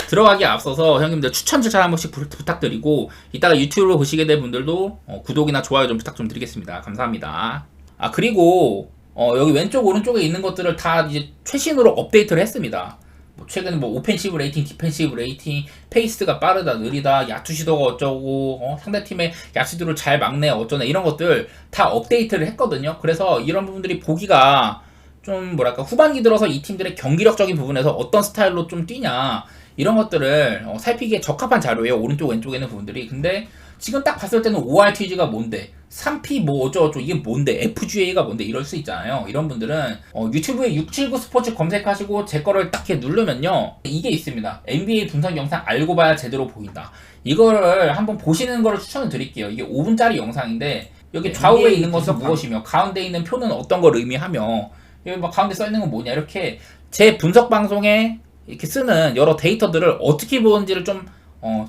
들어가기에 앞서서 형님들 추천 잘 한 번씩 부탁드리고, 이따가 유튜브로 보시게 될 분들도 구독이나 좋아요 좀 부탁 좀 드리겠습니다. 감사합니다. 아, 그리고 여기 왼쪽 오른쪽에 있는 것들을 다 이제 최신으로 업데이트를 했습니다. 뭐 최근에 뭐 오펜시브 레이팅, 디펜시브 레이팅, 페이스가 빠르다, 느리다, 야투 시도가 어쩌고, 상대팀의 야투들을 잘 막네, 어쩌네, 이런 것들 다 업데이트를 했거든요. 그래서 이런 부분들이 보기가 좀 뭐랄까, 후반기 들어서 이 팀들의 경기력적인 부분에서 어떤 스타일로 좀 뛰냐, 이런 것들을 살피기에 적합한 자료예요. 오른쪽 왼쪽에 있는 부분들이. 근데 지금 딱 봤을 때는 ORTG가 뭔데, 3P 뭐 어쩌고저쩌고 이게 뭔데, FGA가 뭔데, 이럴 수 있잖아요. 이런 분들은 유튜브에 679 스포츠 검색하시고 제 거를 딱 이렇게 누르면요, 이게 있습니다. NBA 분석 영상 알고 봐야 제대로 보인다. 이거를 한번 보시는 거를 추천을 드릴게요. 이게 5분짜리 영상인데, 여기 좌우에 있는 것은 무엇이며 가운데 있는 표는 어떤 걸 의미하며, 여기 막 가운데 써 있는 건 뭐냐, 이렇게 제 분석 방송에 이렇게 쓰는 여러 데이터들을 어떻게 보는지를 좀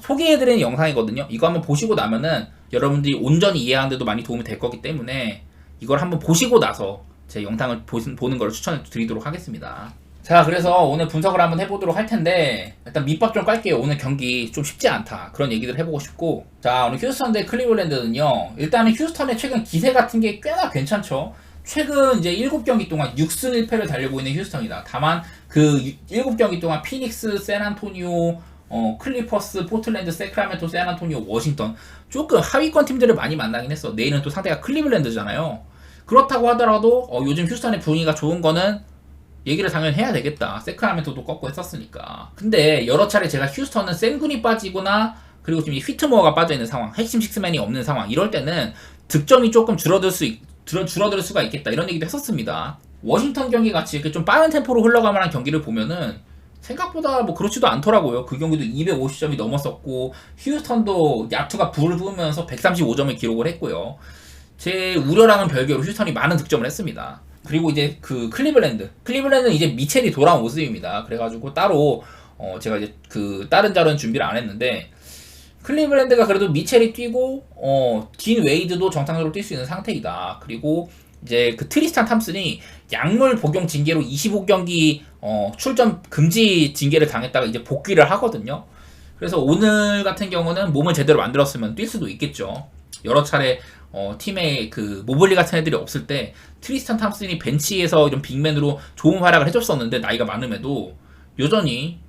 소개해드리는 영상이거든요. 이거 한번 보시고 나면은 여러분들이 온전히 이해하는 데도 많이 도움이 될 거기 때문에 이걸 한번 보시고 나서 제 영상을 보는 걸 추천해 드리도록 하겠습니다. 자, 그래서 오늘 분석을 한번 해보도록 할 텐데, 일단 밑밥 좀 깔게요. 오늘 경기 좀 쉽지 않다, 그런 얘기들 해보고 싶고. 자, 오늘 휴스턴 대 클리블랜드는요, 일단은 휴스턴의 최근 기세 같은 게 꽤나 괜찮죠. 최근 이제 7경기 동안 6승 1패를 달리고 있는 휴스턴이다. 다만 그 7경기 동안 피닉스, 샌안토니오, 클리퍼스, 포틀랜드, 세크라멘토, 샌안토니오, 워싱턴, 조금 하위권 팀들을 많이 만나긴 했어. 내일은 또 상대가 클리블랜드잖아요. 그렇다고 하더라도 요즘 휴스턴의 분위기가 좋은 거는 얘기를 당연히 해야 되겠다. 세크라멘토도 꺾고 했었으니까. 근데 여러 차례 제가 휴스턴은 센군이 빠지거나, 그리고 지금 휘트모어가 빠져있는 상황, 핵심 식스맨이 없는 상황, 이럴 때는 득점이 조금 줄어들 수가 있겠다, 이런 얘기도 했었습니다. 워싱턴 경기 같이 이렇게 좀 빠른 템포로 흘러갈 만한 경기를 보면은 생각보다 뭐 그렇지도 않더라고요. 그 경기도 250점이 넘었었고, 휴스턴도 야투가 불을 부으면서 135점을 기록을 했고요. 제 우려랑은 별개로 휴스턴이 많은 득점을 했습니다. 그리고 이제 그 클리블랜드는 이제 미첼이 돌아온 모습입니다. 그래가지고 따로 제가 이제 그 다른 자료는 준비를 안 했는데, 클리블랜드가 그래도 미첼이 뛰고 딘 웨이드도 정상적으로 뛸 수 있는 상태이다. 그리고 이제 그 트리스탄 탐슨이 약물 복용 징계로 25경기 출전 금지 징계를 당했다가 이제 복귀를 하거든요. 그래서 오늘 같은 경우는 몸을 제대로 만들었으면 뛸 수도 있겠죠. 여러 차례 팀에 그 모블리 같은 애들이 없을 때 트리스탄 탐슨이 벤치에서 이런 빅맨으로 좋은 활약을 해줬었는데, 나이가 많음에도 여전히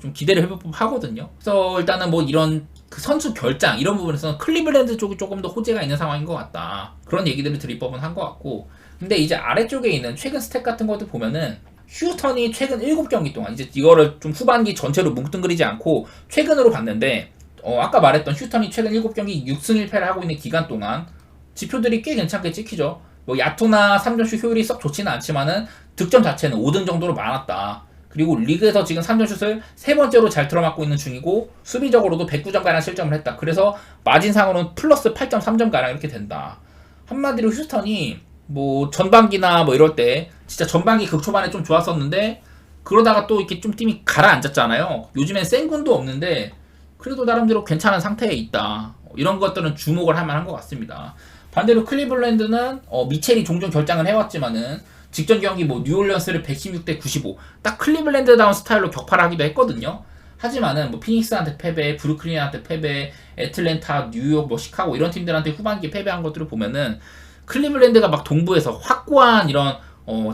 좀 기대를 해볼 법하거든요. 그래서 일단은 뭐 이런 그 선수 결장 이런 부분에서는 클리블랜드 쪽이 조금 더 호재가 있는 상황인 것 같다, 그런 얘기들을 드릴 법은 한 것 같고. 근데 이제 아래쪽에 있는 최근 스탯 같은 것도 보면은 휴스턴이 최근 7경기 동안, 이제 이거를 좀 후반기 전체로 뭉뚱그리지 않고 최근으로 봤는데, 아까 말했던 휴스턴이 최근 7경기 6승 1패를 하고 있는 기간 동안 지표들이 꽤 괜찮게 찍히죠. 뭐 야투나 3점슛 효율이 썩 좋지는 않지만은 득점 자체는 5등 정도로 많았다. 그리고 리그에서 지금 3점슛을 3번째로 잘 틀어맞고 있는 중이고, 수비적으로도 109점가량 실점을 했다. 그래서 마진상으로는 플러스 8.3점가량 이렇게 된다. 한마디로 휴스턴이 뭐 전반기나 뭐 이럴 때 진짜 전반기 극초반에 좀 좋았었는데, 그러다가 또 이렇게 좀 팀이 가라앉았잖아요. 요즘엔 센군도 없는데 그래도 나름대로 괜찮은 상태에 있다. 이런 것들은 주목을 할 만한 것 같습니다. 반대로 클리블랜드는 미첼이 종종 결장을 해왔지만은 직전 경기 뭐 뉴올리언스를 116대 95, 딱 클리블랜드다운 스타일로 격파를 하기도 했거든요. 하지만은 뭐 피닉스한테 패배, 브루클린한테 패배, 애틀랜타, 뉴욕, 뭐 시카고 이런 팀들한테 후반기에 패배한 것들을 보면은 클리블랜드가 막 동부에서 확고한 이런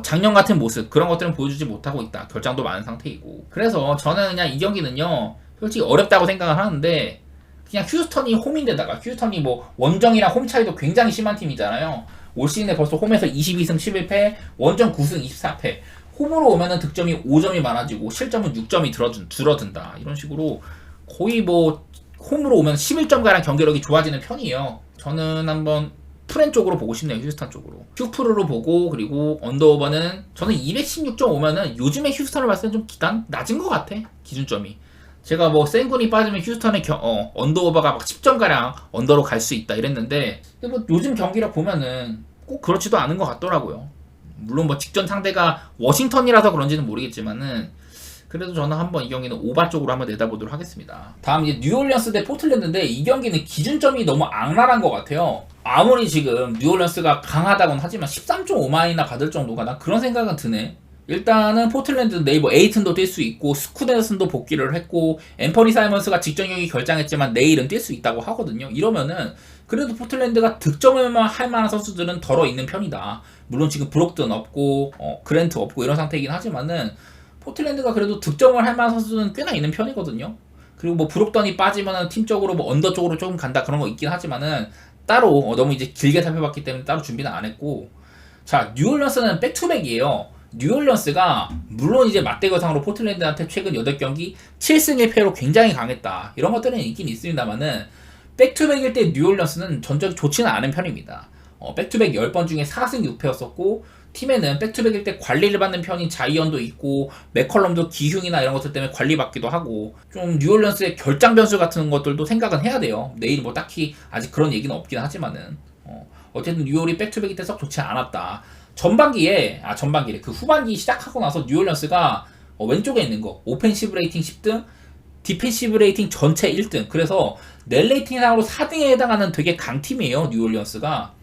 작년 같은 모습, 그런 것들은 보여주지 못하고 있다. 결장도 많은 상태이고. 그래서 저는 그냥 이 경기는요, 솔직히 어렵다고 생각을 하는데, 그냥 휴스턴이 홈인데다가, 휴스턴이 뭐 원정이랑 홈 차이도 굉장히 심한 팀이잖아요. 올 시즌에 벌써 홈에서 22승 11패, 원정 9승 24패. 홈으로 오면은 득점이 5점이 많아지고 실점은 6점이 줄어든다. 이런 식으로 거의 뭐 홈으로 오면 11점가량 경기력이 좋아지는 편이에요. 저는 한번 프렌 쪽으로 보고 싶네요. 휴스턴 쪽으로. 휴프로로 보고, 그리고 언더오버는 저는 216.5면은 요즘에 휴스턴을 봤을 때 좀 기단 낮은 것 같아. 기준점이. 제가 뭐 센군이 빠지면 휴스턴의 언더오버가 막 10점가량 언더로 갈 수 있다 이랬는데, 근데 뭐 요즘 경기를 보면은 꼭 그렇지도 않은 것 같더라고요. 물론 뭐 직전 상대가 워싱턴이라서 그런지는 모르겠지만은, 그래도 저는 한번 이 경기는 오바 쪽으로 한번 내다보도록 하겠습니다. 다음 이제 뉴올리언스 대 포틀랜드인데, 이 경기는 기준점이 너무 악랄한 것 같아요. 아무리 지금 뉴올리언스가 강하다곤 하지만 13.5만이나 받을 정도가, 난 그런 생각은 드네. 일단은 포틀랜드 네이버 에이튼도 뛸 수 있고 스쿠데슨도 복귀를 했고 앰퍼니 사이먼스가 직전 경기 결장했지만 내일은 뛸 수 있다고 하거든요. 이러면은 그래도 포틀랜드가 득점을 할 만한 선수들은 덜어 있는 편이다. 물론 지금 브록든 없고 그랜트 없고 이런 상태이긴 하지만은 포틀랜드가 그래도 득점을 할 만한 선수는 꽤나 있는 편이거든요. 그리고 뭐 브록던이 빠지면은 팀적으로 뭐 언더 쪽으로 조금 간다 그런 거 있긴 하지만은 따로 너무 이제 길게 살펴봤기 때문에 따로 준비는 안 했고. 자, 뉴올리언스는 백투백이에요. 뉴올리언스가 물론 이제 맞대결상으로 포틀랜드한테 최근 8경기 7승 1패로 굉장히 강했다. 이런 것들은 있긴 있습니다만은 백투백일 때 뉴올리언스는 전적이 좋지는 않은 편입니다. 백투백 10번 중에 4승 6패였었고 팀에는 백투백일 때 관리를 받는 편인 자이언도 있고 맥컬럼도 기흉이나 이런 것들 때문에 관리받기도 하고 좀 뉴올리언스의 결장 변수 같은 것들도 생각은 해야 돼요. 내일 뭐 딱히 아직 그런 얘기는 없긴 하지만은 어쨌든 뉴올이 백투백일 때 썩 좋지 않았다. 전반기에 그 후반기 시작하고 나서 뉴올리언스가 왼쪽에 있는 거 오펜시브 레이팅 10등 디펜시브 레이팅 전체 1등 그래서 넷 레이팅상으로 4등에 해당하는 되게 강팀이에요 뉴올리언스가.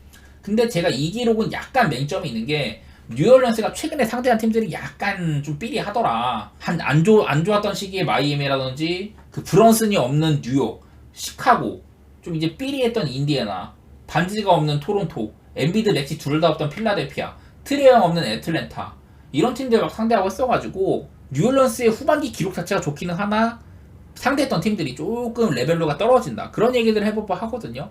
근데 제가 이 기록은 약간 맹점이 있는 게 뉴올리언스가 최근에 상대한 팀들이 약간 좀 삐리하더라. 안 좋았던 시기에 마이애미라든지 그 브런슨이 없는 뉴욕, 시카고, 좀 이제 삐리했던 인디애나, 반지가 없는 토론토, 엔비드 맥시 둘 다 없던 필라델피아, 트레이형 없는 애틀랜타 이런 팀들 막 상대하고 했어가지고 뉴올리언스의 후반기 기록 자체가 좋기는 하나 상대했던 팀들이 조금 레벨로가 떨어진다 그런 얘기를 해볼 하거든요.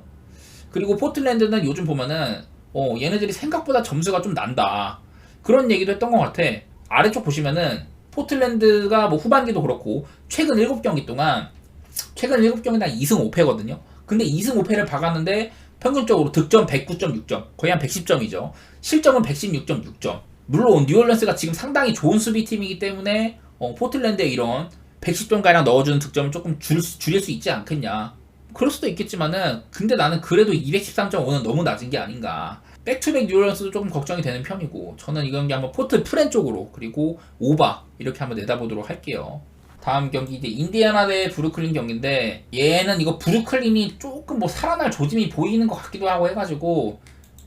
그리고 포틀랜드는 요즘 보면은 얘네들이 생각보다 점수가 좀 난다 그런 얘기도 했던 것 같아. 아래쪽 보시면은 포틀랜드가 뭐 후반기도 그렇고 최근 7경기 동안 2승 5패거든요 근데 2승 5패를 박았는데 평균적으로 득점 109.6점 거의 한 110점이죠 실점은 116.6점. 물론 뉴올리언스가 지금 상당히 좋은 수비팀이기 때문에 포틀랜드에 이런 110점가량 넣어주는 득점을 조금 줄일 수 있지 않겠냐 그럴 수도 있겠지만은 근데 나는 그래도 213.5는 너무 낮은 게 아닌가. 백투백 뉴올리언스도 조금 걱정이 되는 편이고 저는 이 경기 한번 포트 프렌 쪽으로 그리고 오바 이렇게 한번 내다보도록 할게요. 다음 경기 이제 인디애나 대 브루클린 경기인데 얘는 이거 브루클린이 조금 뭐 살아날 조짐이 보이는 것 같기도 하고 해가지고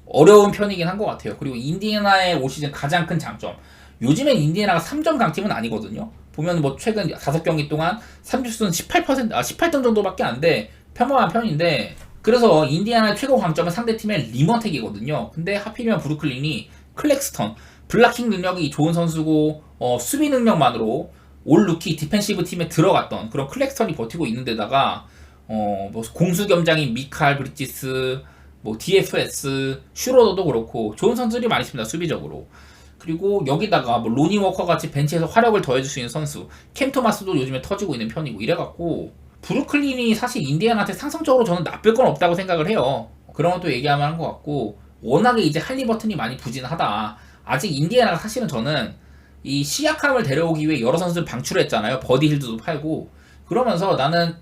어려운 편이긴 한 것 같아요. 그리고 인디애나의 올 시즌 가장 큰 장점 요즘엔 인디애나가 3점 강팀은 아니거든요. 보면 뭐 최근 5경기 동안 3주수는 18점 정도밖에 안 돼 평범한 편인데 그래서 인디애나의 최고 강점은 상대팀의 리머텍이거든요. 근데 하필이면 브루클린이 클렉스턴 블락킹 능력이 좋은 선수고 수비 능력만으로 올 루키 디펜시브 팀에 들어갔던 그런 클렉스턴이 버티고 있는 데다가 뭐 공수 겸장인 미칼 브리지스 뭐 DFS 슈로더도 그렇고 좋은 선수들이 많이 있습니다 수비적으로. 그리고 여기다가 뭐 로니 워커 같이 벤치에서 화력을 더해줄 수 있는 선수 캠 토마스도 요즘에 터지고 있는 편이고 이래갖고 브루클린이 사실 인디애나한테 상성적으로 저는 나쁠 건 없다고 생각을 해요. 그런 것도 얘기하면 한 것 같고 워낙에 이제 할리버튼이 많이 부진하다. 아직 인디애나가 사실은 저는 이 시약함을 데려오기 위해 여러 선수를 방출했잖아요. 버디 힐드도 팔고 그러면서 나는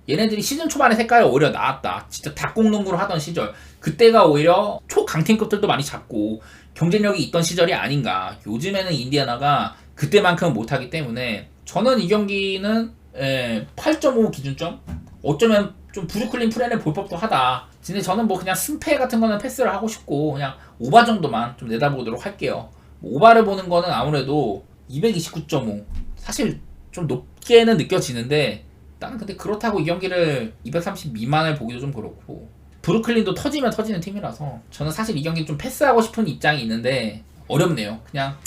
얘네들이 시즌 초반에 색깔이 오히려 나았다. 진짜 닭공농구를 하던 시절 그때가 오히려 초강팀급들도 많이 잡고 경쟁력이 있던 시절이 아닌가. 요즘에는 인디애나가 그때만큼은 못하기 때문에 저는 이 경기는 8.5 기준점? 어쩌면 좀 브루클린 프렌을 볼 법도 하다. 근데 저는 뭐 그냥 승패 같은 거는 패스를 하고 싶고 그냥 오바 정도만 좀 내다보도록 할게요. 오바를 보는 거는 아무래도 229.5 사실 좀 높게는 느껴지는데 나는 근데 그렇다고 이 경기를 230 미만을 보기도 좀 그렇고 브루클린도 터지면 터지는 팀이라서 저는 사실 이 경기 좀 패스하고 싶은 입장이 있는데 어렵네요. 그냥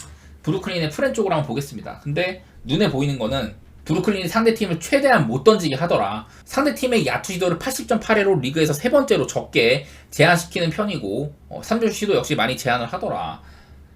브루클린의 프렌 쪽으로 한번 보겠습니다. 근데 눈에 보이는 거는 브루클린이 상대팀을 최대한 못 던지게 하더라. 상대팀의 야투 시도를 80.8회로 리그에서 세 번째로 적게 제한시키는 편이고 3점 시도 역시 많이 제한을 하더라.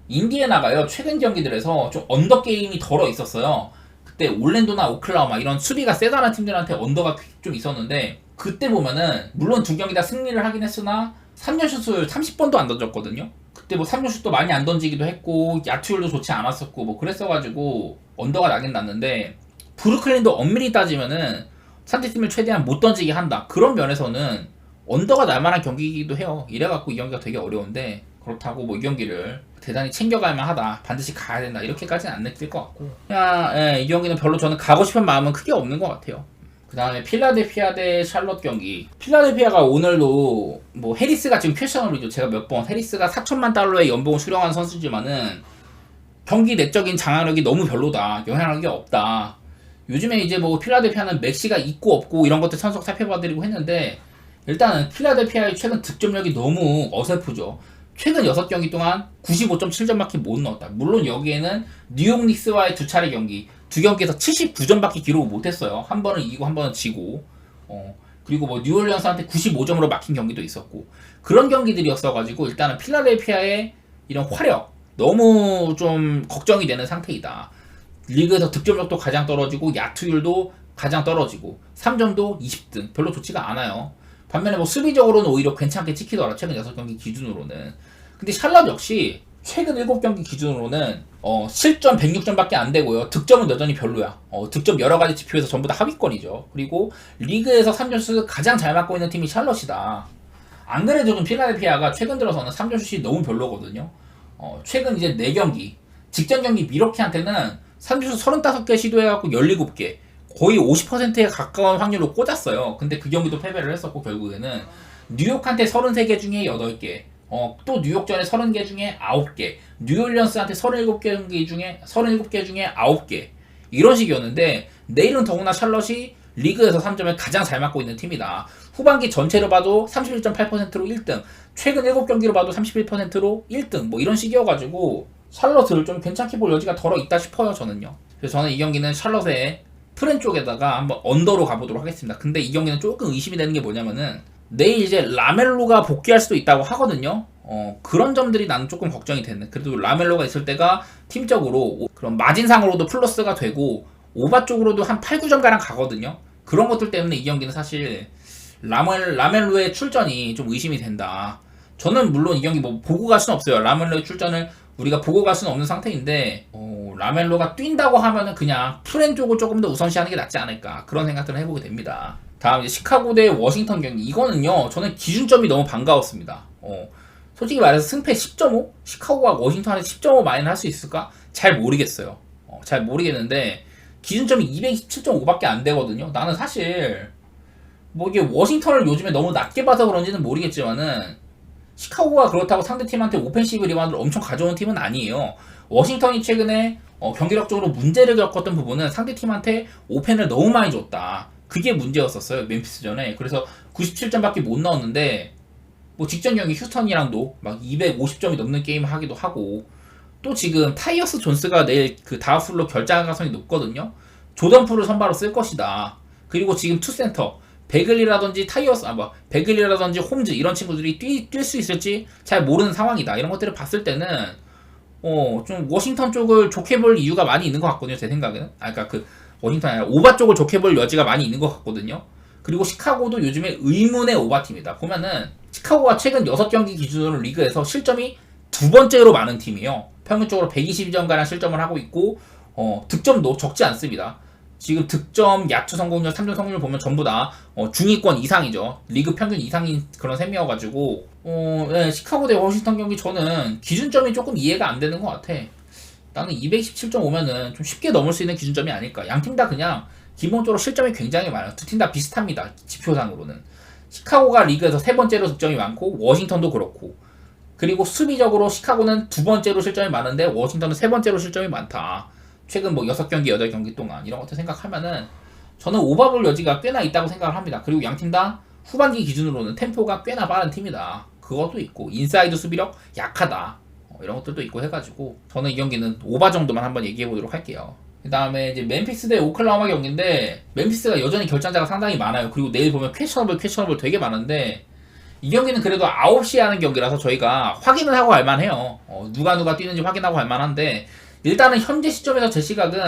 인디애나가요 최근 경기들에서 좀 언더 게임이 덜어 있었어요. 그때 올랜도나 오클라호마 이런 수비가 세다는 팀들한테 언더가 좀 있었는데 그때 보면은 물론 두 경기 다 승리를 하긴 했으나 3점슛을 30번도 안 던졌거든요. 그때 뭐 3점슛도 많이 안 던지기도 했고 야투율도 좋지 않았었고 뭐 그랬어가지고 언더가 나긴 났는데 브루클린도 엄밀히 따지면은 상대팀을 최대한 못 던지게 한다. 그런 면에서는 언더가 날만한 경기이기도 해요. 이래갖고 이 경기가 되게 어려운데 그렇다고 뭐 이 경기를 대단히 챙겨갈 만하다 반드시 가야 된다 이렇게까지는 안 느낄 것 같고 그냥 이 경기는 별로 저는 가고 싶은 마음은 크게 없는 것 같아요. 그 다음에 필라델피아 대 샬럿 경기. 필라델피아가 오늘도 뭐 해리스가 지금 퀘셔너블이죠. 제가 몇 번 해리스가 $4,000만 달러의 연봉을 수령한 선수지만은 경기 내적인 장악력이 너무 별로다. 영향력이 없다. 요즘에 이제 뭐 필라델피아는 맥시가 있고 없고 이런 것들 천석 살펴봐드리고 했는데 일단은 필라델피아의 최근 득점력이 너무 어설프죠. 최근 6경기 동안 95.7점밖에 못 넣었다. 물론 여기에는 뉴욕 닉스와의 두 차례 경기, 두 경기에서 79점밖에 기록을 못했어요. 한 번은 이기고 한 번은 지고. 그리고 뭐 뉴올리언스한테 95점으로 막힌 경기도 있었고 그런 경기들이었어가지고 일단은 필라델피아의 이런 화력 너무 좀 걱정이 되는 상태이다. 리그에서 득점력도 가장 떨어지고 야투율도 가장 떨어지고 3점도 20등 별로 좋지가 않아요. 반면에 뭐 수비적으로는 오히려 괜찮게 찍히더라. 최근 6경기 기준으로는. 근데 샬럿 역시 최근 7경기 기준으로는 실점 106점밖에 안 되고요. 득점은 여전히 별로야. 득점 여러 가지 지표에서 전부 다 하위권이죠. 그리고 리그에서 3점슛을 가장 잘 맞고 있는 팀이 샬럿이다. 안 그래도 좀 필라델피아가 최근 들어서는 3점슛이 너무 별로거든요. 최근 이제 4경기 직전 경기 미러키한테는 3점슛 35개 시도해갖고 17개 거의 50%에 가까운 확률로 꽂았어요. 근데 그 경기도 패배를 했었고 결국에는 뉴욕한테 33개 중에 8개 또 뉴욕전에 30개 중에 9개 뉴올리언스한테 37개 중에 9개 이런 식이었는데 내일은 더구나 샬럿이 리그에서 3점을 가장 잘 맞고 있는 팀이다. 후반기 전체로 봐도 31.8%로 1등 최근 7경기로 봐도 31%로 1등 뭐 이런 식이어가지고 샬럿을 좀 괜찮게 볼 여지가 덜어 있다 싶어요. 저는요. 그래서 저는 이 경기는 샬럿의 프렌 쪽에다가 한번 언더로 가보도록 하겠습니다. 근데 이 경기는 조금 의심이 되는 게 뭐냐면은 내일 이제 라멜로가 복귀할 수도 있다고 하거든요. 그런 점들이 나는 조금 걱정이 되네. 그래도 라멜로가 있을 때가 팀적으로 그런 마진상으로도 플러스가 되고 오바 쪽으로도 한 8, 9점 가량 가거든요. 그런 것들 때문에 이 경기는 사실 라멜로의 출전이 좀 의심이 된다. 저는 물론 이 경기 뭐 보고 갈 수는 없어요. 라멜로의 출전을 우리가 보고 갈 수는 없는 상태인데 라멜로가 뛴다고 하면은 그냥 프렌 쪽을 조금 더 우선시하는 게 낫지 않을까 그런 생각들을 해보게 됩니다. 다음 이제 시카고 대 워싱턴 경기 이거는요 저는 기준점이 너무 반가웠습니다. 솔직히 말해서 승패 10.5? 시카고가 워싱턴한테 10.5 마이너스 할 수 있을까? 잘 모르겠어요. 잘 모르겠는데 기준점이 227.5밖에 안 되거든요. 나는 사실 뭐 이게 워싱턴을 요즘에 너무 낮게 봐서 그런지는 모르겠지만은 시카고가 그렇다고 상대팀한테 오펜시브 리바운드를 엄청 가져온 팀은 아니에요. 워싱턴이 최근에 경기력적으로 문제를 겪었던 부분은 상대팀한테 오펜을 너무 많이 줬다. 그게 문제였었어요. 멤피스전에. 그래서 97점밖에 못 넣었는데 뭐 직전 경기 휴스턴이랑도 막 250점이 넘는 게임을 하기도 하고 또 지금 타이어스 존스가 내일 그 다우슬로 결장 가능성이 높거든요. 조던 풀을 선발로 쓸 것이다. 그리고 지금 투센터 베글리라든지 베글리라든지 홈즈 이런 친구들이 뛸 수 있을지 잘 모르는 상황이다. 이런 것들을 봤을 때는 좀 워싱턴 쪽을 좋게 볼 이유가 많이 있는 것 같거든요. 제 생각에는. 그러니까 그 워싱턴이 아니라 오바 쪽을 좋게 볼 여지가 많이 있는 것 같거든요. 그리고 시카고도 요즘에 의문의 오바팀이다. 보면은 시카고가 최근 6경기 기준으로 리그에서 실점이 두 번째로 많은 팀이에요. 평균적으로 122점가량 실점을 하고 있고 득점도 적지 않습니다. 지금 득점, 야투 성공률, 3점 성공률 보면 전부 다 중위권 이상이죠. 리그 평균 이상인 그런 셈이어가지고 네, 시카고 대 워싱턴 경기 저는 기준점이 조금 이해가 안 되는 것 같아. 나는 217.5면은 좀 쉽게 넘을 수 있는 기준점이 아닐까. 양팀 다 그냥 기본적으로 실점이 굉장히 많아요. 두 팀 다 비슷합니다. 지표상으로는. 시카고가 리그에서 세 번째로 득점이 많고 워싱턴도 그렇고 그리고 수비적으로 시카고는 두 번째로 실점이 많은데 워싱턴은 세 번째로 실점이 많다. 최근 뭐 6경기, 8경기 동안 이런 것들 생각하면은 저는 오버볼 여지가 꽤나 있다고 생각을 합니다. 그리고 양팀 다 후반기 기준으로는 템포가 꽤나 빠른 팀이다. 그것도 있고 인사이드 수비력 약하다. 이런 것들도 있고 해가지고 저는 이 경기는 오바 정도만 한번 얘기해 보도록 할게요. 그 다음에 이제 멤피스 대 오클라호마 경기인데 멤피스가 여전히 결장자가 상당히 많아요. 그리고 내일 보면 퀘셔너블 되게 많은데 이 경기는 그래도 9시에 하는 경기라서 저희가 확인을 하고 갈만해요. 누가 뛰는지 확인하고 갈만한데 일단은 현재 시점에서 제 시각은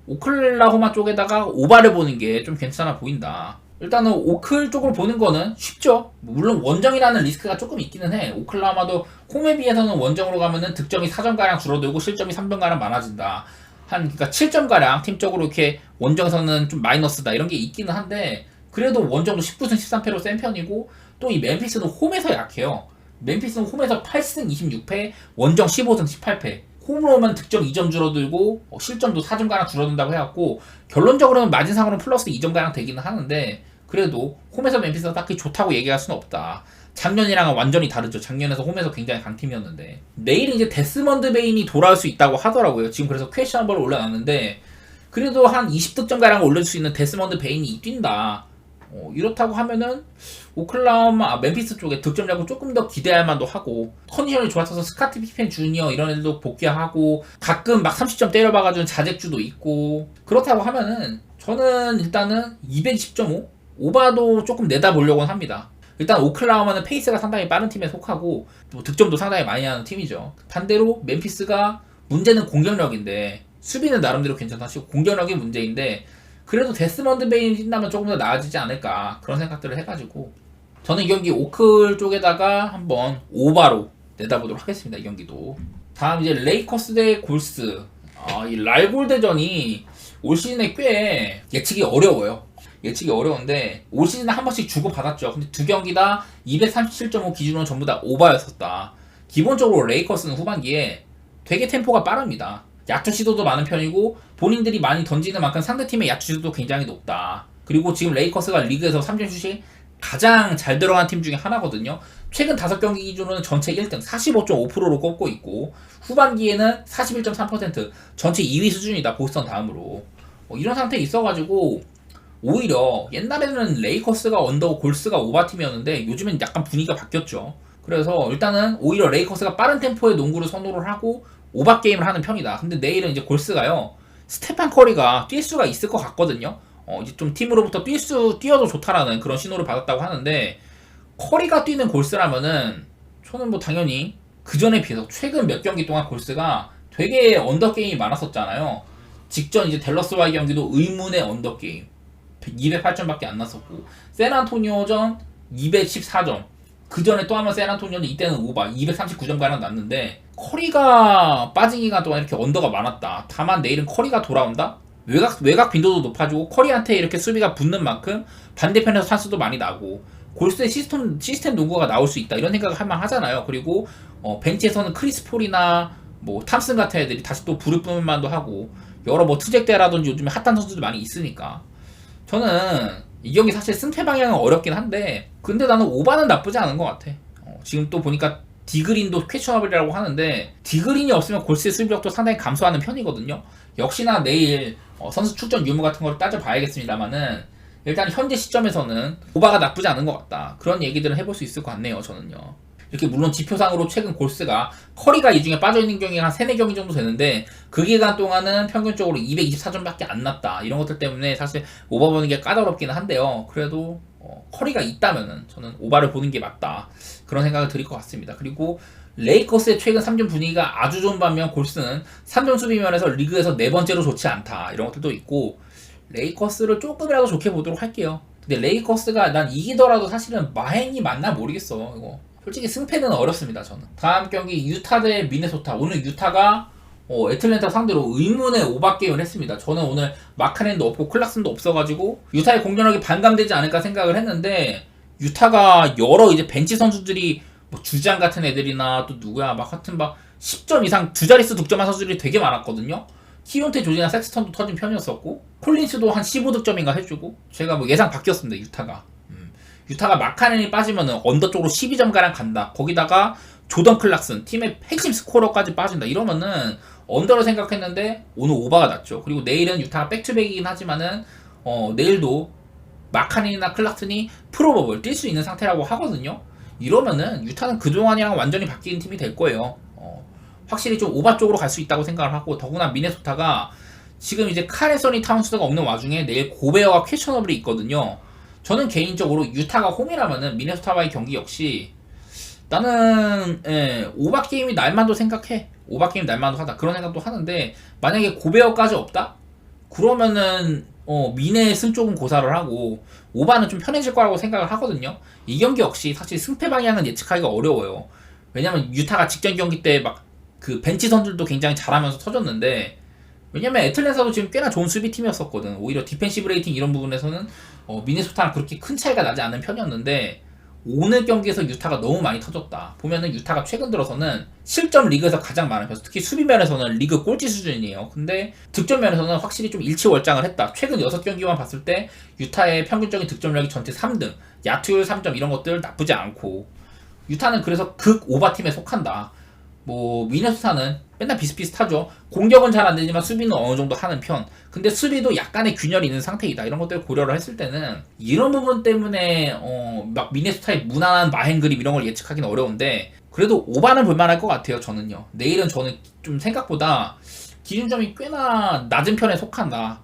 오클라호마 쪽에다가 오바를 보는 게 좀 괜찮아 보인다. 일단은 오클 쪽으로 보는 거는 쉽죠. 물론 원정이라는 리스크가 조금 있기는 해. 오클라호마도 홈에 비해서는 원정으로 가면은 득점이 4점가량 줄어들고 실점이 3점가량 많아진다. 그러니까 7점가량 팀적으로 이렇게 원정에서는 좀 마이너스다 이런 게 있기는 한데 그래도 원정도 19승 13패로 센 편이고 또 이 멤피스는 홈에서 약해요. 멤피스는 홈에서 8승 26패, 원정 15승 18패. 홈으로 오면 득점 2점 줄어들고 실점도 4점가량 줄어든다고 해갖고 결론적으로는 마진상으로는 플러스 2점가량 되기는 하는데 그래도 홈에서 멤피스가 딱히 좋다고 얘기할 수는 없다. 작년이랑은 완전히 다르죠. 작년에서 홈에서 굉장히 강팀이었는데 내일은 이제 데스먼드 베인이 돌아올 수 있다고 하더라고요. 지금 그래서 퀘스천블을 올려놨는데 그래도 한 20득점가량 올릴 수 있는 데스먼드 베인이 뛴다. 이렇다고 하면은 오클라호마 멤피스 쪽에 득점력을 조금 더 기대할 만도 하고 컨디션이 좋아져서 스카트 피펜 주니어 이런 애들도 복귀하고 가끔 막 30점 때려박아주는 자책주도 있고 그렇다고 하면은 저는 일단은 220.5 오바도 조금 내다보려고 합니다. 일단 오클라호마는 페이스가 상당히 빠른 팀에 속하고 뭐 득점도 상당히 많이 하는 팀이죠. 반대로 멤피스가 문제는 공격력인데 수비는 나름대로 괜찮다시고 공격력이 문제인데 그래도 데스먼드 베인이 뛴다면 조금 더 나아지지 않을까 그런 생각들을 해가지고 저는 이 경기 오클 쪽에다가 한번 오바로 내다보도록 하겠습니다. 이 경기도. 다음 이제 레이커스 대 골스. 이 랄골 대전이 올 시즌에 꽤 예측이 어려워요. 예측이 어려운데 올 시즌에 한 번씩 주고받았죠. 근데 두 경기 다 237.5 기준으로 전부 다 오바였었다. 기본적으로 레이커스는 후반기에 되게 템포가 빠릅니다. 야투 시도도 많은 편이고 본인들이 많이 던지는 만큼 상대팀의 야투 시도도 굉장히 높다. 그리고 지금 레이커스가 리그에서 3점 슛이 가장 잘 들어간 팀 중에 하나거든요. 최근 5경기 기준으로는 전체 1등 45.5%로 꼽고 있고 후반기에는 41.3% 전체 2위 수준이다. 보스턴 다음으로. 이런 상태에 있어가지고 오히려 옛날에는 레이커스가 언더고 골스가 오바팀이었는데 요즘엔 약간 분위기가 바뀌었죠. 그래서 일단은 오히려 레이커스가 빠른 템포의 농구를 선호를 하고 오바 게임을 하는 편이다. 근데 내일은 이제 골스가요. 스테판 커리가 뛸 수가 있을 것 같거든요. 이제 좀 팀으로부터 뛰어도 좋다라는 그런 신호를 받았다고 하는데 커리가 뛰는 골스라면은 저는 뭐 당연히 그 전에 비해서 최근 몇 경기 동안 골스가 되게 언더 게임이 많았었잖아요. 직전 이제 댈러스와의 경기도 의문의 언더 게임 208점밖에 안 났었고 샌안토니오전 214점 그 전에 또 한번 샌안토니오는 이때는 오바 239점가량 났는데 커리가 빠진 기간 동안 이렇게 언더가 많았다. 다만 내일은 커리가 돌아온다? 외곽 빈도도 높아지고 커리한테 이렇게 수비가 붙는 만큼 반대편에서 찬스도 많이 나고 골스의 시스템 농구가 나올 수 있다 이런 생각을 할만 하잖아요. 그리고 벤치에서는 크리스 폴이나 뭐 탐슨 같은 애들이 다시 또 부를 뿐만도 하고 여러 뭐 투잭대라든지 요즘에 핫한 선수들이 많이 있으니까 저는 이 경기 사실 승패 방향은 어렵긴 한데 근데 나는 오바는 나쁘지 않은 것 같아. 지금 또 보니까 디그린도 퀘셔너블이라고 하는데 디그린이 없으면 골스의 수비력도 상당히 감소하는 편이거든요. 역시나 내일 선수 출전 유무 같은 걸 따져봐야겠습니다만은 일단 현재 시점에서는 오바가 나쁘지 않은 것 같다. 그런 얘기들을 해볼 수 있을 것 같네요. 저는요. 이렇게 물론 지표상으로 최근 골스가 커리가 이 중에 빠져있는 경기가 한 3, 4경기 정도 되는데 그 기간 동안은 평균적으로 224점밖에 안 났다. 이런 것들 때문에 사실 오바 보는 게 까다롭기는 한데요. 그래도 커리가 있다면은 저는 오바를 보는 게 맞다. 그런 생각을 드릴 것 같습니다. 그리고 레이커스의 최근 3점 분위기가 아주 좋은 반면 골스는 3점 수비면에서 리그에서 4번째로 좋지 않다. 이런 것들도 있고 레이커스를 조금이라도 좋게 보도록 할게요. 근데 레이커스가 난 이기더라도 사실은 마행이 맞나 모르겠어. 이거 솔직히 승패는 어렵습니다. 저는. 다음 경기 유타 대 미네소타. 오늘 유타가 애틀랜타 상대로 의문의 오바 게임을 했습니다. 저는 오늘 마카넨도 없고 클락슨도 없어가지고 유타의 공격력이 반감되지 않을까 생각을 했는데 유타가 여러 이제 벤치 선수들이 뭐 주장 같은 애들이나 또 누구야 막 하여튼 막 10점 이상 두 자릿수 득점한 선수들이 되게 많았거든요. 키온테 조지나 섹스턴도 터진 편이었었고 콜린스도 한 15득점인가 해주고 제가 뭐 예상 바뀌었습니다. 유타가 마카넨이 빠지면은 언더 쪽으로 12점가량 간다. 거기다가 조던 클락슨 팀의 핵심 스코어까지 빠진다. 이러면은 언더를 생각했는데 오늘 오바가 났죠. 그리고 내일은 유타가 백투백이긴 하지만은 내일도 마카넨이나 클락슨이 프로버블 뛸 수 있는 상태라고 하거든요. 이러면은 유타는 그동안이랑 완전히 바뀐 팀이 될 거예요. 확실히 좀 오바 쪽으로 갈 수 있다고 생각을 하고 더구나 미네소타가 지금 이제 카레서니 타운스가 없는 와중에 내일 고베어와 퀘셔너블이 있거든요. 저는 개인적으로 유타가 홈이라면은 미네소타와의 경기 역시 나는 오바 게임이 날만도 생각해. 오바 게임 날만도 하다. 그런 생각도 하는데 만약에 고베어까지 없다? 그러면은 미네의 승 쪽은 고사를 하고 오바는 좀 편해질 거라고 생각을 하거든요. 이 경기 역시 사실 승패 방향은 예측하기가 어려워요. 왜냐면 유타가 직전 경기 때 막 그 벤치 선수들도 굉장히 잘하면서 터졌는데 왜냐면 애틀랜타도 지금 꽤나 좋은 수비팀이었었거든. 오히려 디펜시브 레이팅 이런 부분에서는 미네소타랑 그렇게 큰 차이가 나지 않는 편이었는데 오늘 경기에서 유타가 너무 많이 터졌다. 보면은 유타가 최근 들어서는 실점 리그에서 가장 많은 편, 특히 수비면에서는 리그 꼴찌 수준이에요. 근데 득점면에서는 확실히 좀 일치월장을 했다. 최근 6경기만 봤을 때 유타의 평균적인 득점력이 전체 3등, 야투율 3점 이런 것들 나쁘지 않고, 유타는 그래서 극 오바팀에 속한다. 뭐 미네소타는 맨날 비슷비슷하죠. 공격은 잘 안 되지만 수비는 어느 정도 하는 편. 근데 수비도 약간의 균열이 있는 상태이다. 이런 것들을 고려를 했을 때는 이런 부분 때문에 막 미네소타의 무난한 마행 그림 이런 걸 예측하기는 어려운데, 그래도 오바는 볼만할 것 같아요. 저는요. 내일은 저는 좀 생각보다 기준점이 꽤나 낮은 편에 속한다.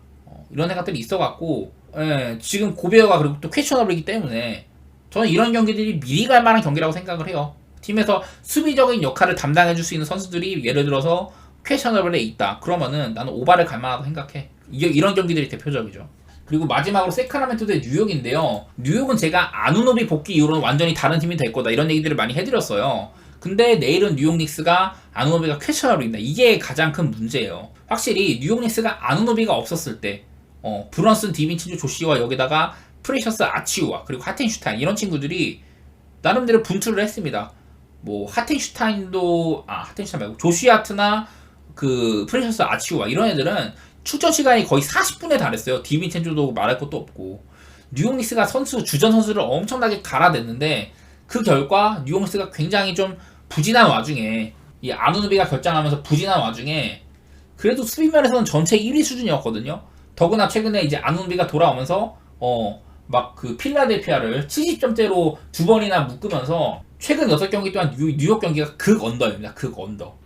이런 생각들이 있어갖고, 예, 지금 고베어가 그리고 또 퀘셔너블이기 때문에 저는 이런 경기들이 미리 갈 만한 경기라고 생각을 해요. 팀에서 수비적인 역할을 담당해줄 수 있는 선수들이 예를 들어서 퀘셔너블에 있다. 그러면은 나는 오바를 갈 만하다고 생각해. 이런 경기들이 대표적이죠. 그리고 마지막으로 세크라멘토 대 뉴욕인데요. 뉴욕은 제가 아누노비 복귀 이후로는 완전히 다른 팀이 될 거다. 이런 얘기들을 많이 해드렸어요. 근데 내일은 뉴욕 닉스가 아누노비가 퀘셔너블입니다. 이게 가장 큰 문제예요. 확실히 뉴욕 닉스가 아누노비가 없었을 때 브런슨, 디빈치주, 조시와 여기다가 프레셔스, 아치우와 그리고 하텐슈타인 이런 친구들이 나름대로 분투를 했습니다. 뭐 하텐슈타인 말고 조시아트나 그 프레셔스, 아치우와 이런 애들은 출전 시간이 거의 40분에 달했어요. 디빈첸조도 말할 것도 없고, 뉴욕 닉스가 주전 선수를 엄청나게 갈아냈는데 그 결과 뉴욕 닉스가 굉장히 좀 부진한 와중에, 이 아누누비가 결장하면서 부진한 와중에 그래도 수비면에서는 전체 1위 수준이었거든요. 더구나 최근에 이제 아누누비가 돌아오면서 막 그 필라델피아를 70점대로 두 번이나 묶으면서 최근 6경기 동안 뉴욕 경기가 극 언더입니다. 극 언더.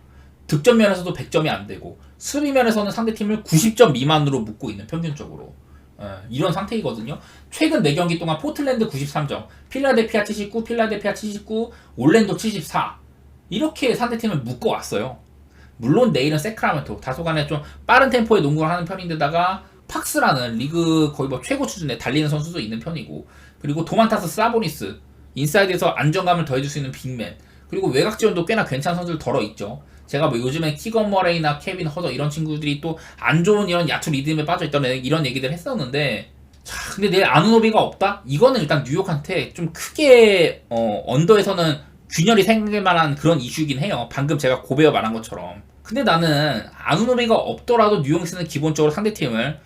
득점 면에서도 100점이 안 되고 수비면에서는 상대팀을 90점 미만으로 묶고 있는 평균적으로 이런 상태이거든요. 최근 4경기 동안 포틀랜드 93점, 필라델피아 79, 필라델피아 79, 올랜도 74 이렇게 상대팀을 묶어왔어요. 물론 내일은 세크라멘토 다소간에 좀 빠른 템포의 농구를 하는 편인데다가 팍스라는 리그 거의 뭐 최고 수준에 달리는 선수도 있는 편이고, 그리고 도만타스 사보니스 인사이드에서 안정감을 더해줄 수 있는 빅맨, 그리고 외곽 지원도 꽤나 괜찮은 선수들 덜어 있죠. 제가 뭐 요즘에 키건 머레이나 케빈 허더 이런 친구들이 또 안 좋은 이런 야투 리듬에 빠져있다는 이런 얘기들 했었는데, 자 근데 내일 아누노비가 없다? 이거는 일단 뉴욕한테 좀 크게 언더에서는 균열이 생길 만한 그런 이슈이긴 해요. 방금 제가 고베어 말한 것처럼. 근데 나는 아누노비가 없더라도 뉴욕 닉스는 기본적으로 상대팀을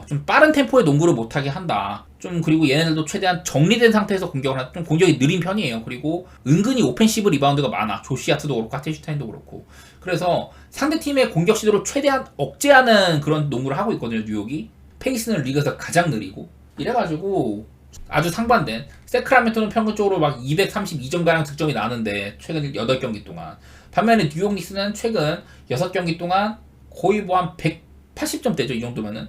좀 빠른 템포의 농구를 못하게 한다. 좀 그리고 얘네들도 최대한 정리된 상태에서 공격을 하는, 좀 공격이 느린 편이에요. 그리고 은근히 오펜시브 리바운드가 많아. 조시아트도 그렇고 하텐슈타인도 그렇고. 그래서 상대팀의 공격 시도를 최대한 억제하는 그런 농구를 하고 있거든요. 뉴욕이. 페이스는 리그에서 가장 느리고. 이래가지고 아주 상반된, 세크라멘토는 평균적으로 막 232점가량 득점이 나는데 최근 8경기 동안, 반면에 뉴욕 닉스는 최근 6경기 동안 거의 뭐 한 180점대죠. 이 정도면은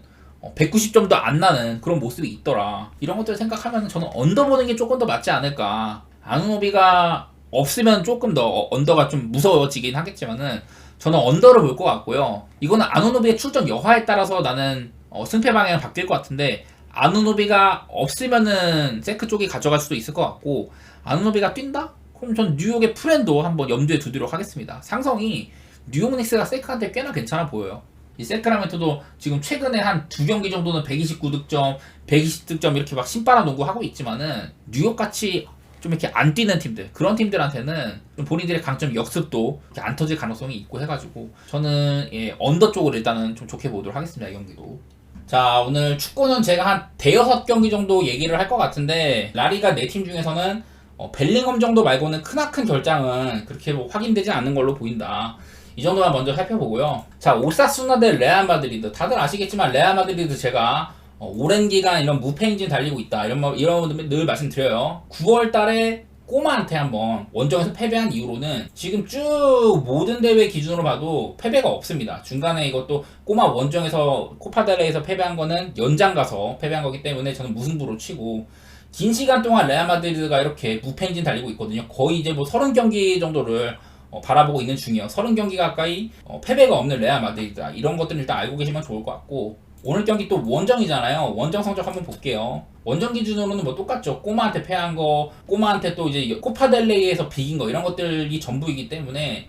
190점도 안 나는 그런 모습이 있더라. 이런 것들을 생각하면 저는 언더 보는 게 조금 더 맞지 않을까. 아누노비가 없으면 조금 더 언더가 좀 무서워지긴 하겠지만은 저는 언더를 볼 것 같고요. 이거는 아누노비의 출전 여하에 따라서 나는 승패 방향이 바뀔 것 같은데, 아누노비가 없으면은 세크 쪽이 가져갈 수도 있을 것 같고, 아누노비가 뛴다? 그럼 전 뉴욕의 프렌도 한번 염두에 두도록 하겠습니다. 상성이 뉴욕 닉스가 세크한테 꽤나 괜찮아 보여요. 이 세크라멘토도 지금 최근에 한 2경기 정도는 129득점, 120득점 이렇게 막 신바람 농구 하고 있지만은, 뉴욕같이 좀 이렇게 안 뛰는 팀들, 그런 팀들한테는 좀 본인들의 강점 역습도 이렇게 안 터질 가능성이 있고 해가지고 저는 언더 쪽을 일단은 좀 좋게 보도록 하겠습니다. 이 경기도. 자, 오늘 축구는 제가 한 대여섯 경기 정도 얘기를 할 것 같은데, 라리가 4팀 중에서는 벨링엄 정도 말고는 크나큰 결장은 그렇게 뭐 확인되지 않는 걸로 보인다. 이 정도만 먼저 살펴보고요. 자, 오사수나 대 레알 마드리드. 다들 아시겠지만 레알 마드리드 제가 오랜 기간 이런 무패 행진 달리고 있다. 이런 늘 말씀드려요. 9월 달에 꼬마한테 한번 원정에서 패배한 이후로는 지금 쭉 모든 대회 기준으로 봐도 패배가 없습니다. 중간에 이것도 꼬마 원정에서 코파델레에서 패배한 거는 연장 가서 패배한 거기 때문에 저는 무승부로 치고, 긴 시간 동안 레알 마드리드가 이렇게 무패 행진 달리고 있거든요. 거의 이제 뭐 30경기 정도를 바라보고 있는 중이에요. 30경기 가까이 패배가 없는 레알 마드리드다. 이런 것들은 일단 알고 계시면 좋을 것 같고, 오늘 경기 또 원정이잖아요. 원정 성적 한번 볼게요. 원정 기준으로는 뭐 똑같죠. 꼬마한테 패한 거, 꼬마한테 또 이제 코파델레이에서 비긴 거, 이런 것들이 전부이기 때문에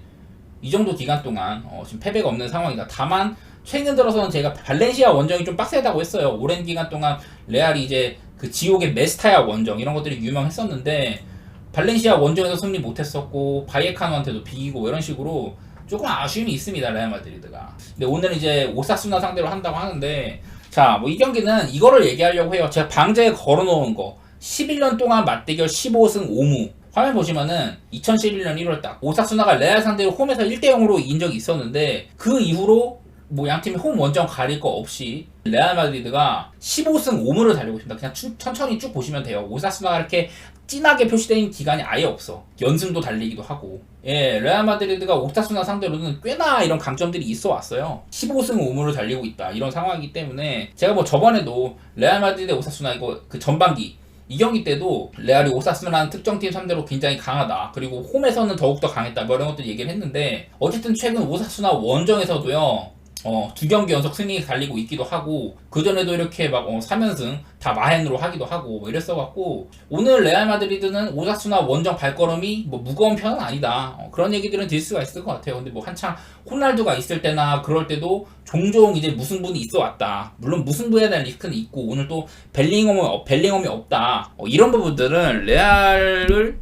이 정도 기간 동안 지금 패배가 없는 상황이다. 다만 최근 들어서는 제가 발렌시아 원정이 좀 빡세다고 했어요. 오랜 기간 동안 레알이 이제 그 지옥의 메스타야 원정 이런 것들이 유명했었는데, 발렌시아 원정에서 승리 못했었고 바이에카노한테도 비기고 이런 식으로 조금 아쉬움이 있습니다, 레알 마드리드가. 근데 오늘 이제 오사수나 상대로 한다고 하는데, 자, 뭐 이 경기는 이거를 얘기하려고 해요. 제가 방제에 걸어놓은 거 11년 동안 맞대결 15승 5무. 화면 보시면은 2011년 1월 딱 오사수나가 레알 상대로 홈에서 1대0으로 이긴 적이 있었는데, 그 이후로 뭐 양팀이 홈 원정 가릴 거 없이 레알 마드리드가 15승 5무를 달리고 있습니다. 그냥 천천히 쭉 보시면 돼요. 오사수나가 이렇게 진하게 표시된 기간이 아예 없어. 연승도 달리기도 하고. 예, 레알 마드리드가 오사수나 상대로는 꽤나 이런 강점들이 있어 왔어요. 15승 5무를 달리고 있다. 이런 상황이기 때문에 제가 뭐 저번에도 레알 마드리드 오사수나 이거 그 전반기 이 경기 때도 레알이 오사수나라는 특정팀 상대로 굉장히 강하다. 그리고 홈에서는 더욱더 강했다. 뭐 이런 것들 얘기를 했는데, 어쨌든 최근 오사수나 원정에서도요. 2경기 연속 승리 달리고 있기도 하고, 그전에도 이렇게 막 3연승 다 마헨으로 하기도 하고 뭐 이랬어갖고, 오늘 레알 마드리드는 오사수나 원정 발걸음이 뭐 무거운 편은 아니다. 그런 얘기들은 드릴 수가 있을 것 같아요. 근데 뭐 한창 호날두가 있을 때나 그럴 때도 종종 이제 무승부는 있어 왔다. 물론 무승부에 대한 리스크는 있고, 오늘 또 벨링엄이 없다. 이런 부분들은 레알을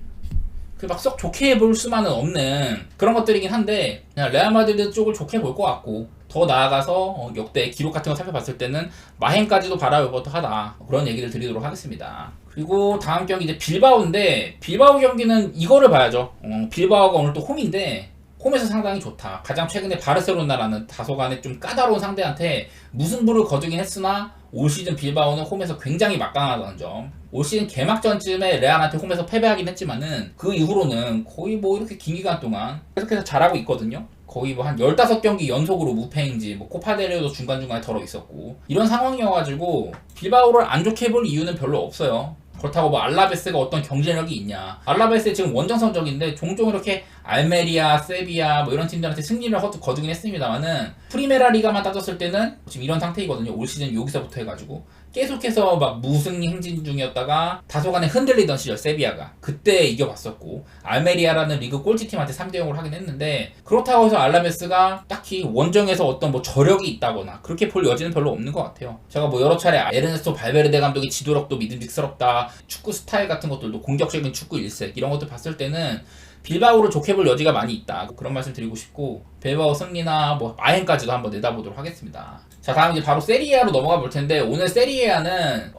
막 썩 좋게 볼 수만은 없는 그런 것들이긴 한데, 그냥 레알 마드리드 쪽을 좋게 볼 것 같고, 더 나아가서 역대 기록 같은 거 살펴봤을 때는 마헨까지도 바라볼 법하다. 그런 얘기를 드리도록 하겠습니다. 그리고 다음 경기 이제 빌바오인데, 빌바오 경기는 이거를 봐야죠. 빌바오가 오늘 또 홈인데 홈에서 상당히 좋다. 가장 최근에 바르셀로나라는 다소간에 좀 까다로운 상대한테 무승부를 거두긴 했으나 올 시즌 빌바오는 홈에서 굉장히 막강하다는 점. 올 시즌 개막전쯤에 레알한테 홈에서 패배하긴 했지만은 그 이후로는 거의 뭐 이렇게 긴 기간 동안 계속해서 잘하고 있거든요. 거의 뭐 한 15경기 연속으로 무패인지, 뭐 코파델레도 중간중간에 덜어 있었고, 이런 상황이어가지고 빌바오를 안 좋게 볼 이유는 별로 없어요. 그렇다고 뭐 알라베스가 어떤 경쟁력이 있냐. 알라베스 지금 원정 성적인데 종종 이렇게 알메리아, 세비야 뭐 이런 팀들한테 승리를 거두긴 했습니다만은, 프리메라 리가만 따졌을 때는 지금 이런 상태이거든요. 올 시즌 여기서부터 해가지고 계속해서 막 무승리 행진 중이었다가 다소간에 흔들리던 시절 세비야가 그때 이겨봤었고, 알메리아라는 리그 꼴찌팀한테 3대0으로 하긴 했는데, 그렇다고 해서 알라베스가 딱히 원정에서 어떤 뭐 저력이 있다거나 그렇게 볼 여지는 별로 없는 것 같아요. 제가 뭐 여러 차례 에르네스토 발베르데 감독의 지도력도 믿음직스럽다, 축구 스타일 같은 것들도 공격적인 축구 일색 이런 것들 봤을 때는 빌바오를 좋게 볼 여지가 많이 있다. 그런 말씀 드리고 싶고, 빌바오 승리나 뭐 마헨까지도 한번 내다보도록 하겠습니다. 자, 다음 이제 바로 세리에아로 넘어가 볼 텐데, 오늘 세리에아는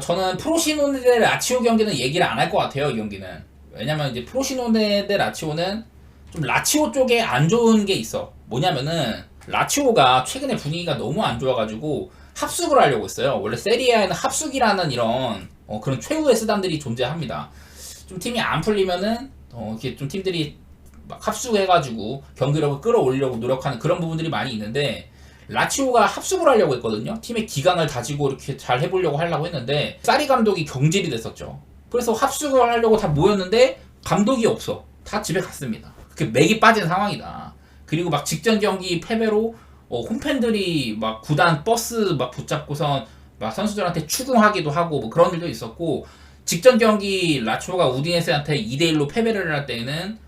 저는 프로시노네 대 라치오 경기는 얘기를 안 할 것 같아요. 이 경기는. 왜냐면 이제 프로시노네 대 라치오는 좀 라치오 쪽에 안 좋은 게 있어. 뭐냐면은 라치오가 최근에 분위기가 너무 안 좋아가지고 합숙을 하려고 했어요. 원래 세리에아에는 합숙이라는 이런 그런 최후의 수단들이 존재합니다. 좀 팀이 안 풀리면은 이렇게 좀 팀들이 막 합숙해가지고 경기력을 끌어올리려고 노력하는 그런 부분들이 많이 있는데, 라치오가 합숙을 하려고 했거든요. 팀의 기강을 다지고 이렇게 잘 해보려고 하려고 했는데 사리 감독이 경질이 됐었죠. 그래서 합숙을 하려고 다 모였는데 감독이 없어. 다 집에 갔습니다. 그렇게 맥이 빠진 상황이다. 그리고 막 직전 경기 패배로 홈팬들이 막 구단 버스 막 붙잡고선 막 선수들한테 추궁하기도 하고 뭐 그런 일도 있었고, 직전 경기 라치오가 우디네세한테 2대1로 패배를 할 때에는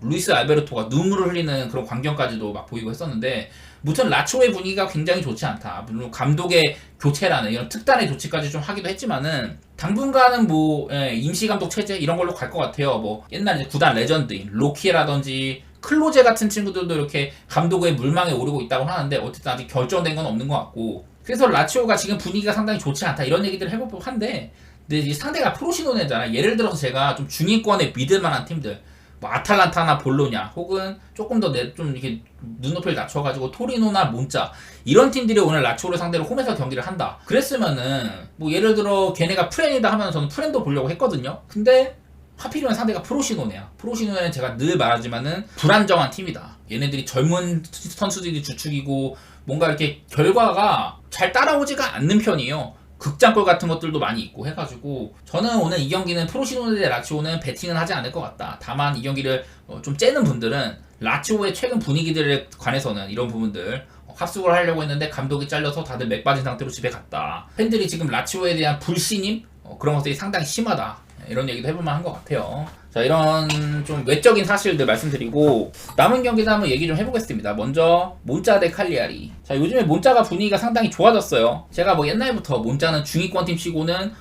루이스 알베르토가 눈물을 흘리는 그런 광경까지도 막 보이고 했었는데, 무튼 라치오의 분위기가 굉장히 좋지 않다. 물론 감독의 교체라는 이런 특단의 조치까지 좀 하기도 했지만은 당분간은 뭐 임시감독 체제 이런 걸로 갈 것 같아요. 뭐 옛날 이제 구단 레전드인 로키에라든지 클로제 같은 친구들도 이렇게 감독의 물망에 오르고 있다고 하는데, 어쨌든 아직 결정된 건 없는 것 같고, 그래서 라치오가 지금 분위기가 상당히 좋지 않다 이런 얘기들을 해볼 법한데, 근데 이 상대가 프로시노네잖아. 예를 들어서 제가 좀 중위권에 믿을 만한 팀들, 뭐 아탈란타나 볼로냐, 혹은 조금 더 좀 이렇게 눈높이를 낮춰가지고 토리노나 몬자 이런 팀들이 오늘 라치오를 상대로 홈에서 경기를 한다. 그랬으면은 뭐 예를 들어 걔네가 프렌이다 하면 저는 프렌도 보려고 했거든요. 근데 하필이면 상대가 프로시노네야. 프로시노네는 제가 늘 말하지만은 불안정한 팀이다. 얘네들이 젊은 선수들이 주축이고 뭔가 이렇게 결과가 잘 따라오지가 않는 편이에요. 극장골 같은 것들도 많이 있고 해가지고, 저는 오늘 이 경기는 프로시노네 대 라치오는 배팅은 하지 않을 것 같다. 다만 이 경기를 좀 째는 분들은 라치오의 최근 분위기들에 관해서는 이런 부분들 합숙을 하려고 했는데 감독이 잘려서 다들 맥 빠진 상태로 집에 갔다. 팬들이 지금 라치오에 대한 불신임 그런 것들이 상당히 심하다. 이런 얘기도 해볼만 한 것 같아요. 자, 이런 좀 외적인 사실들 말씀드리고 남은 경기도 한번 얘기 좀 해보겠습니다. 먼저 몬자 대 칼리아리. 자, 요즘에 몬자가 분위기가 상당히 좋아졌어요. 제가 뭐 옛날부터 몬자는 중위권 팀 치고는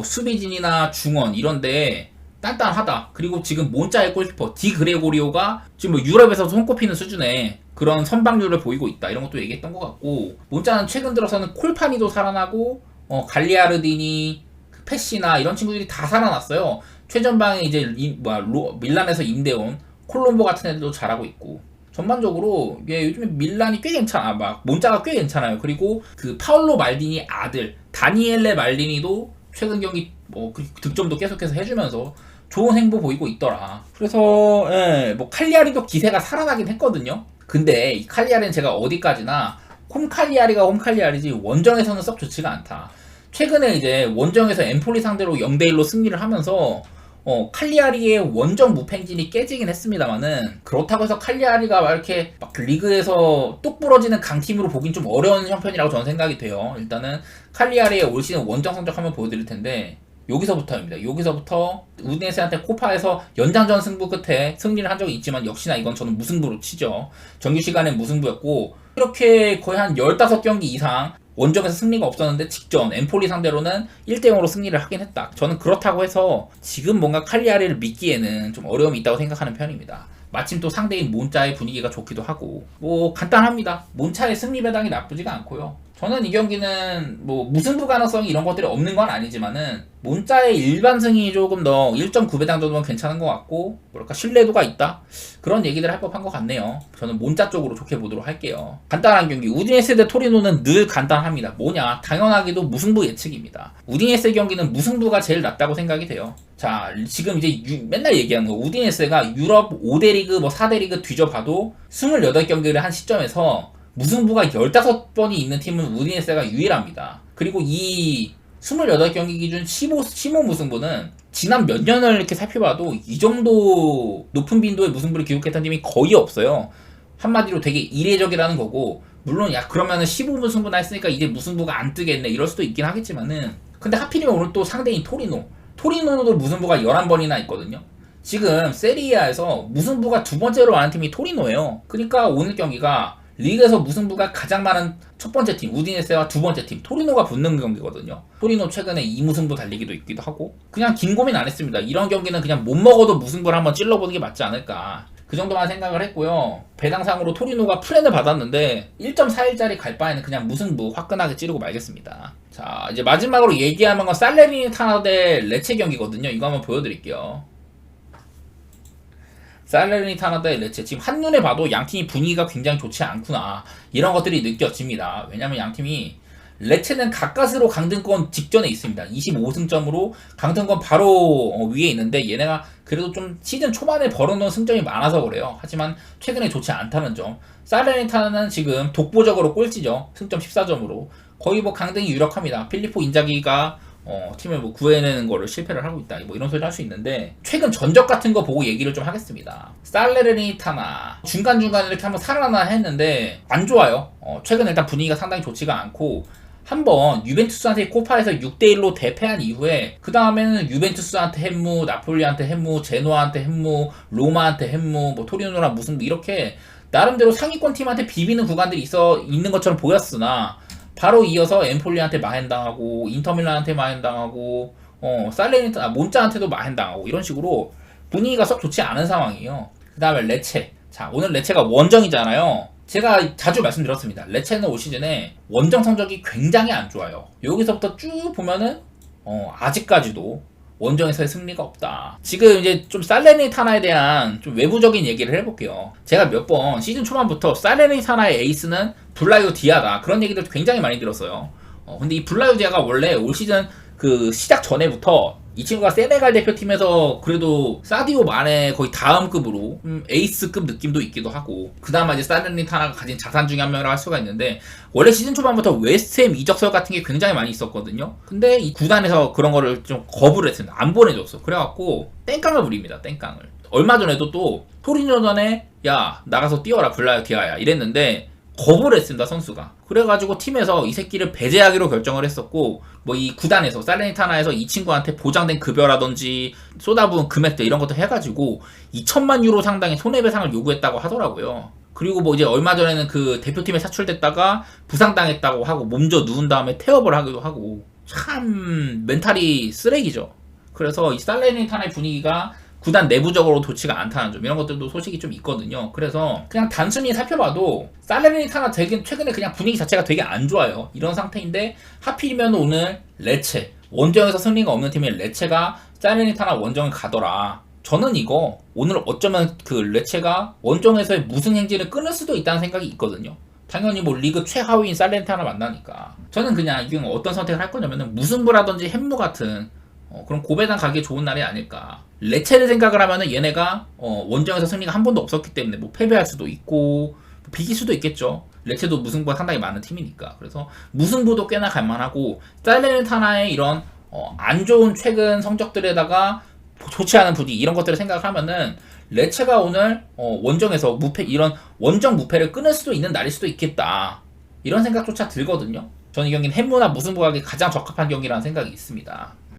수비진이나 중원 이런데 단단하다. 그리고 지금 몬자의 골키퍼 디 그레고리오가 지금 뭐 유럽에서 손꼽히는 수준의 그런 선방률을 보이고 있다. 이런 것도 얘기했던 것 같고, 몬자는 최근 들어서는 콜파니도 살아나고 갈리아르디니, 페시나 이런 친구들이 다 살아났어요. 최전방에 이제 밀란에서 임대온 콜롬보 같은 애들도 잘하고 있고, 전반적으로 요즘에 밀란이 꽤 괜찮아. 막 몬자가 꽤 괜찮아요. 그리고 그 파울로 말디니 아들 다니엘레 말디니도 최근 경기 득점도 계속해서 해주면서 좋은 행보 보이고 있더라. 그래서 뭐 칼리아리도 기세가 살아나긴 했거든요. 근데 이 칼리아리는 제가 어디까지나 홈칼리아리가 홈칼리아리지 원정에서는 썩 좋지가 않다. 최근에 이제 원정에서 엠폴리 상대로 0대1로 승리를 하면서 칼리아리의 원정 무패행진이 깨지긴 했습니다만은, 그렇다고 해서 칼리아리가 막 이렇게 막 리그에서 뚝 부러지는 강팀으로 보긴 좀 어려운 형편이라고 저는 생각이 돼요. 일단은 칼리아리의 올 시즌 원정 성적 한번 보여드릴 텐데, 여기서부터입니다. 여기서부터 우디네세한테 코파에서 연장전 승부 끝에 승리를 한 적이 있지만, 역시나 이건 저는 무승부로 치죠. 정규 시간엔 무승부였고, 이렇게 거의 한 15경기 이상 원정에서 승리가 없었는데 직전 엠폴리 상대로는 1대0으로 승리를 하긴 했다. 저는 그렇다고 해서 지금 뭔가 칼리아리를 믿기에는 좀 어려움이 있다고 생각하는 편입니다. 마침 또 상대인 몬자의 분위기가 좋기도 하고, 뭐 간단합니다. 몬자의 승리 배당이 나쁘지가 않고요. 저는 이 경기는 뭐 무승부 가능성이 이런 것들이 없는 건 아니지만은 몬자의 일반 승이 조금 더 1.9배당 정도면 괜찮은 것 같고, 뭐랄까 신뢰도가 있다? 그런 얘기들 할 법한 것 같네요. 저는 몬자 쪽으로 좋게 보도록 할게요. 간단한 경기, 우디네세 대 토리노는 늘 간단합니다. 뭐냐? 당연하게도 무승부 예측입니다. 우디네세 경기는 무승부가 제일 낫다고 생각이 돼요. 자, 지금 이제 맨날 얘기하는 거, 우디네세가 유럽 5대 리그 뭐 4대 리그 뒤져봐도 28경기를 한 시점에서 무승부가 15번이 있는 팀은 우디네세가 유일합니다. 그리고 이 28경기 기준 15 무승부는 지난 몇 년을 이렇게 살펴봐도 이 정도 높은 빈도의 무승부를 기록했던 팀이 거의 없어요. 한마디로 되게 이례적이라는 거고, 물론 그러면은 15무승부나 했으니까 이제 무승부가 안 뜨겠네 이럴 수도 있긴 하겠지만은, 근데 하필이면 오늘 또 상대인 토리노도 무승부가 11번이나 있거든요. 지금 세리에아에서 무승부가 두 번째로 많은 팀이 토리노예요. 그러니까 오늘 경기가 리그에서 무승부가 가장 많은 첫 번째 팀 우디네세와 두 번째 팀 토리노가 붙는 경기거든요. 토리노 최근에 2무승부 달리기도 있기도 하고, 그냥 긴 고민 안 했습니다. 이런 경기는 그냥 못 먹어도 무승부를 한번 찔러보는 게 맞지 않을까, 그 정도만 생각을 했고요. 배당상으로 토리노가 플랜을 받았는데 1.4일짜리 갈 바에는 그냥 무승부 화끈하게 찌르고 말겠습니다. 자, 이제 마지막으로 얘기하는 건 살레르니타나 대 레체 경기거든요. 이거 한번 보여드릴게요. 살레르니타나 대 레체, 지금 한눈에 봐도 양팀이 분위기가 굉장히 좋지 않구나 이런 것들이 느껴집니다. 왜냐면 양팀이, 레체는 가까스로 강등권 직전에 있습니다. 25승점으로 강등권 바로 위에 있는데, 얘네가 그래도 좀 시즌 초반에 벌어놓은 승점이 많아서 그래요. 하지만 최근에 좋지 않다는 점. 살레르니타나는 지금 독보적으로 꼴찌죠. 승점 14점으로 거의 뭐 강등이 유력합니다. 필리포 인자기가 팀을 뭐 구해내는 거를 실패를 하고 있다, 뭐 이런 소리 할 수 있는데, 최근 전적 같은 거 보고 얘기를 좀 하겠습니다. 살레르니타나 중간중간 이렇게 한번 살아나 했는데 안 좋아요. 최근 일단 분위기가 상당히 좋지가 않고, 한번 유벤투스한테 코파에서 6대1로 대패한 이후에 그 다음에는 유벤투스한테 햄무, 나폴리한테 햄무, 제노아한테 햄무, 로마한테 햄무, 뭐 토리노랑 무승부, 이렇게 나름대로 상위권 팀한테 비비는 구간들이 있는 것처럼 보였으나, 바로 이어서 엠폴리한테 마헨당하고, 인터밀란한테 마헨당하고, 몬자한테도 마헨당하고, 이런 식으로 분위기가 썩 좋지 않은 상황이에요. 그 다음에 레체. 자, 오늘 레체가 원정이잖아요. 제가 자주 말씀드렸습니다. 레체는 올 시즌에 원정 성적이 굉장히 안 좋아요. 여기서부터 쭉 보면은 아직까지도 원정에서의 승리가 없다. 지금 이제 좀 살레르니타나에 대한 좀 외부적인 얘기를 해볼게요. 제가 몇 번 시즌 초반부터 살레르니타나의 에이스는 블라이오 디아다, 그런 얘기들 굉장히 많이 들었어요. 근데 이 블라이오 디아가 원래 올 시즌 그 시작 전에부터 이 친구가 세네갈 대표팀에서 그래도 사디오 마네 거의 다음급으로 에이스급 느낌도 있기도 하고, 그나마 이제 살레르니타나가 가진 자산 중에 한 명이라고 할 수가 있는데, 원래 시즌 초반부터 웨스트햄 이적설 같은 게 굉장히 많이 있었거든요. 근데 이 구단에서 그런 거를 좀 거부를 했습니다. 안 보내줬어. 그래갖고 땡깡을 부립니다. 땡깡을. 얼마 전에도 또 토리노전에 야 나가서 뛰어라 블라이오 디아야 이랬는데 거부를 했습니다, 선수가. 그래가지고 팀에서 이 새끼를 배제하기로 결정을 했었고, 뭐 이 구단에서 살레르니타나에서 이 친구한테 보장된 급여라든지 쏟아부은 금액들 이런 것도 해가지고 2천만 유로 상당의 손해배상을 요구했다고 하더라고요. 그리고 뭐 이제 얼마 전에는 그 대표팀에 사출됐다가 부상당했다고 하고 몸져 누운 다음에 태업을 하기도 하고, 참 멘탈이 쓰레기죠. 그래서 이 살레르니타나의 분위기가 구단 내부적으로 좋지가 않다는 점, 이런 것들도 소식이 좀 있거든요. 그래서 그냥 단순히 살펴봐도 살레르니타나 되게 최근에 그냥 분위기 자체가 되게 안 좋아요. 이런 상태인데 하필이면 오늘 레체, 원정에서 승리가 없는 팀인 레체가 살레르니타나 원정을 가더라. 저는 이거 오늘 어쩌면 그 레체가 원정에서의 무승 행진을 끊을 수도 있다는 생각이 있거든요. 당연히 뭐 리그 최하위인 살레르니타나 만나니까. 저는 그냥 이건 어떤 선택을 할 거냐면은 무승부라든지 햄무 같은 그럼 고배당 가기 좋은 날이 아닐까. 레체를 생각을 하면은 얘네가 원정에서 승리가 한 번도 없었기 때문에 뭐 패배할 수도 있고 비길 수도 있겠죠. 레체도 무승부가 상당히 많은 팀이니까. 그래서 무승부도 꽤나 갈만하고, 살레르타나의 이런 안 좋은 최근 성적들에다가 좋지 않은 분위기, 이런 것들을 생각을 하면은 레체가 오늘 원정에서 무패, 이런 원정 무패를 끊을 수도 있는 날일 수도 있겠다, 이런 생각조차 들거든요. 저는 이 경기는 햄무나 무승부 가기 가장 적합한 경기라는 생각이 있습니다.